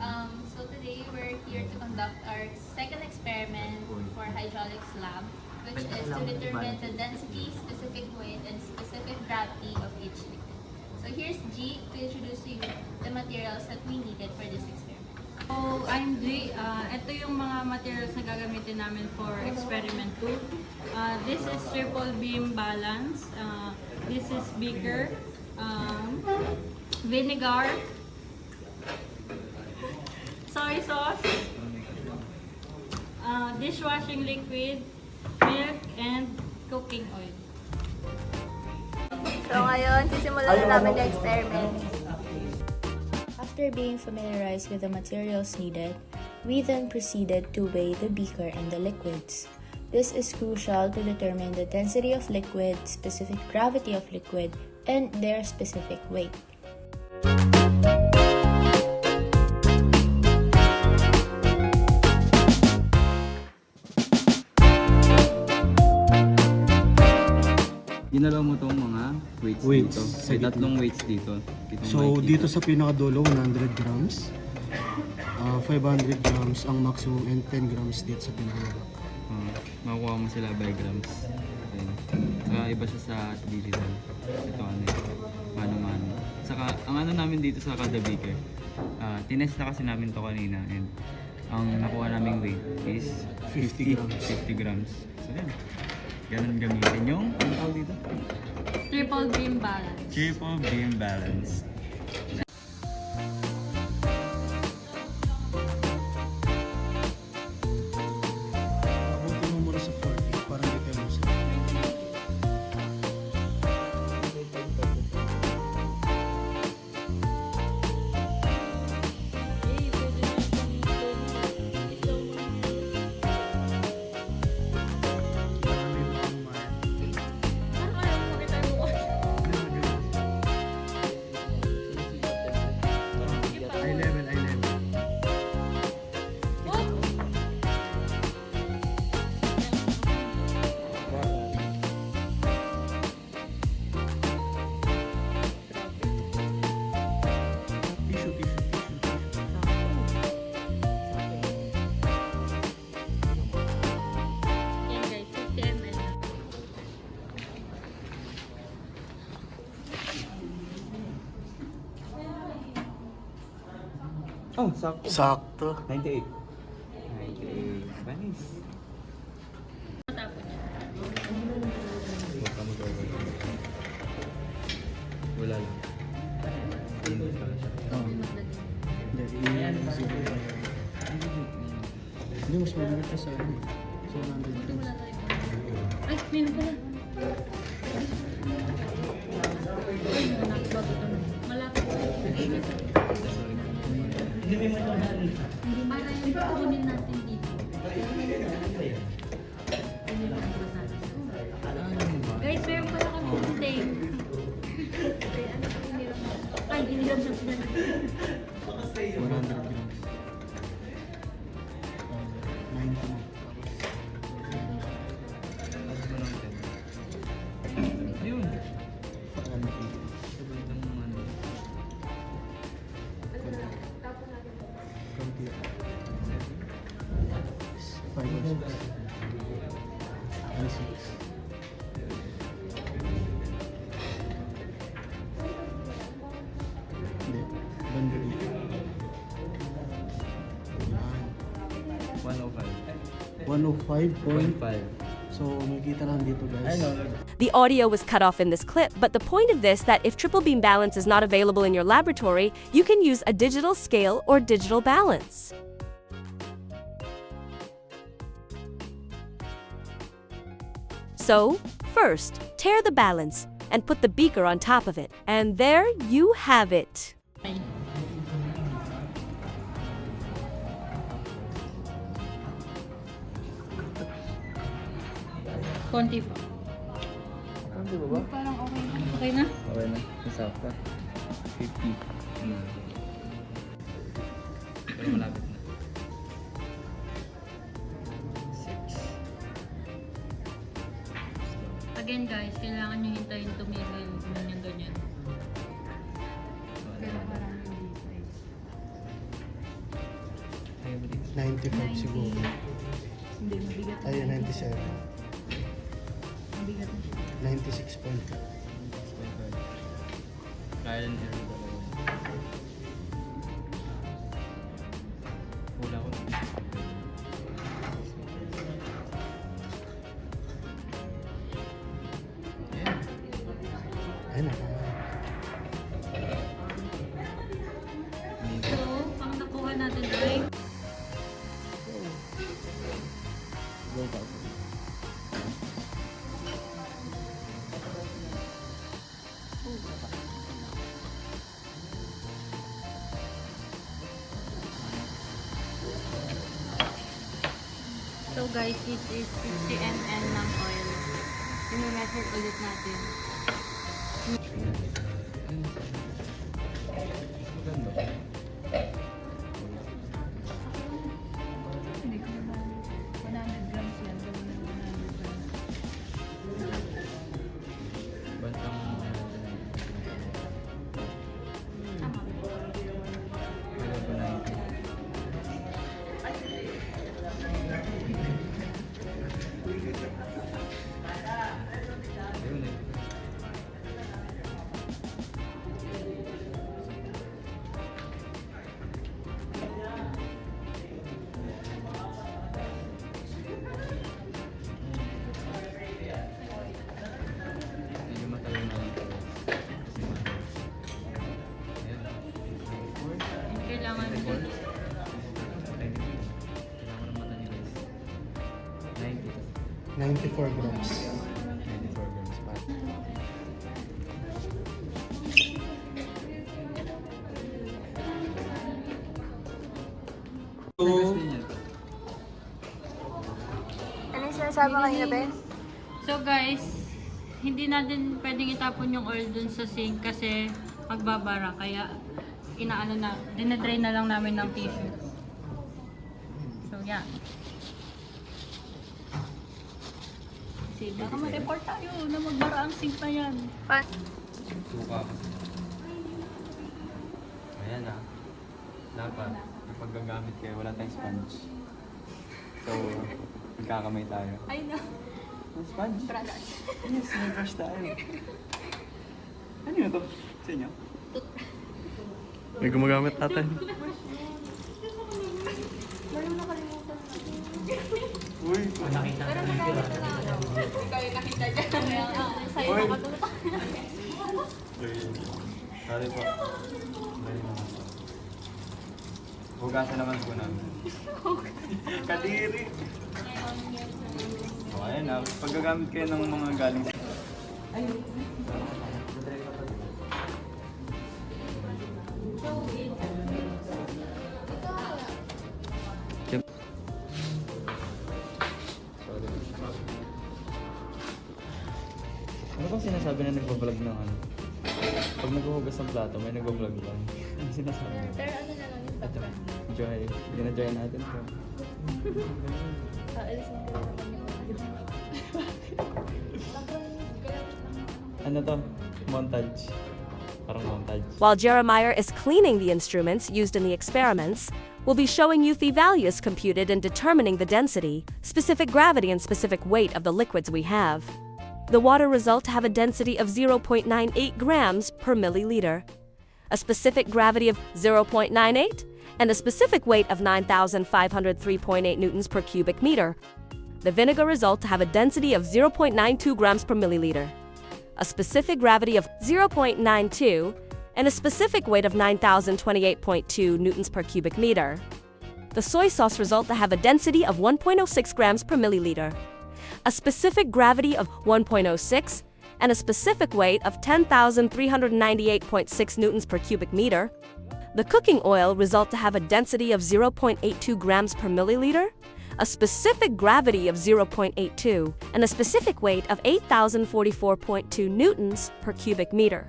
So today we're here to conduct our second experiment for hydraulics lab, which is to determine the density, specific weight, and specific gravity of each liquid. So here's G to introduce to you the materials that we needed for this experiment. So, I'm G. Ito yung mga materials na gagamitin namin for experiment 2. This is triple beam balance. This is beaker, vinegar, soy sauce, dishwashing liquid, milk, and cooking oil. So ngayon, sisimulan na namin the experiment. After being familiarized with the materials needed, we then proceeded to weigh the beaker and the liquids. This is crucial to determine the density of liquid, specific gravity of liquid, and their specific weight. Ginalaw mo tong mga weights dito. May tatlong weights dito. So dito sa pinakadulo 100 grams, 500 grams ang maximum, and 10 grams dito sa pinakadulo. Makukuha mo sila by grams. Ayan. Saka iba siya sa digital. Ito ano mano-mano. Saka ang ano namin dito sa kada beaker, tinest na kasi namin to kanina, and ang nakuha naming weight is 50 grams. So yan. Ganun gamitin yung ano tawag dito? Triple beam balance. Triple beam balance. Abutin mo muna sa 40 para hindi tayo masaya. Eye level. Tissue. Yan guys, 50 ml. Oh, sakto. Sakto. 98. 98. Nice. Matapos niya. Huwag ka mag-over. Wala lang. Init pala siya. Hindi, mas mabigat ka sa ano. So 100 grams. Ay, meron pala. Ay, bago to na. Malapit. Hindi para yung kukunin natin dito. Guys, meron pala kami steak. Ay, hiniram na sila. 100 grams. 90 na. Ayun. Ano? Itong ano. Konti. 5 or 6. Ay, 6. Hindi. Banda dito. Yan. 105. 105. So, makikita lang dito, guys. The audio was cut off in this clip, but the point of this that if triple beam balance is not available in your laboratory, you can use a digital scale or digital balance. So, first, tear the balance and put the beaker on top of it. And there you have it. Konti pa. Ano ba ba? Parang okay na. Okay na? Okay na. Masakta. 50. Pero malapit na. 6. Again guys, kailangan nyo hintayin tumigil. Ganyan. Pero parang hindi guys. 95 siguro. Hindi, mabigat. Ay, 97. Mabigat. 96.2. Trial and error talaga. Wala ko. Ayun na. So, ang nakuha natin ay Go pa. So guys, this is 50 ml ng oil. I-measure ulit natin. Maganda. Hindi ko naman 100 grams yan. Gawin ng 100 grams. Bantang Tama. Wala ba na ito? Ayun eh. Medyo matagal na ito. Kasi matagal. Ayan. And kailangan Kailangan ng mata ni Liz. 90. 94 grams. 94 grams pa. Ano yung sinasabi kanina, Ben? So guys, hindi natin pwedeng itapon yung oil dun sa sink kasi magbabara. Kaya inaano na, dinadrain na lang namin ng tissue. So yeah. Kasi baka ma-report tayo na magbara ang sink na yan. Suka. Ayan ah. Dapat, kapag gagamit kayo, wala tayong sponge. So, magkakamay tayo. Ay na. Ang sponge? Yes, may brush tayo. Ano yun to? Sa inyo? May gumagamit natin. Uy! Nakita ko na yun. Kayo nakita dyan. Sa'yo Uy! makatulog. Sorry po. Dali naman po. Hugasan naman po namin. Kadiri! O, ayan na. Pag gagamit kayo ng mga galing sa... Ano bang sinasabi na nagbablog ng ano? Pag naghuhugas ng plato, may nagbablog lang. Ano sinasabi? Pero ano na lang yung Ito, Joy. Gina-joy natin to. Alis mo ko naman yung Ano to? Montage. Parang montage. While Jeremiah is cleaning the instruments used in the experiments, we'll be showing you the values computed in determining the density, specific gravity, and specific weight of the liquids we have. The water result have a density of 0.98 grams per milliliter, a specific gravity of 0.98, and a specific weight of 9,503.8 newtons per cubic meter. The vinegar result have a density of 0.92 grams per milliliter, a specific gravity of 0.92, and a specific weight of 9,028.2 newtons per cubic meter. The soy sauce result to have a density of 1.06 grams per milliliter, a specific gravity of 1.06, and a specific weight of 10,398.6 newtons per cubic meter. The cooking oil result to have a density of 0.82 grams per milliliter, a specific gravity of 0.82, and a specific weight of 8,044.2 newtons per cubic meter.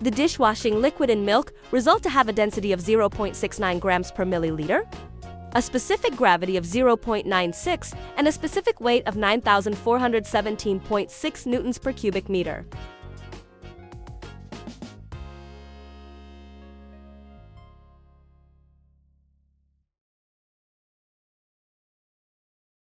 The dishwashing liquid in milk result to have a density of 0.69 grams per milliliter, a specific gravity of 0.96, and a specific weight of 9,417.6 newtons per cubic meter.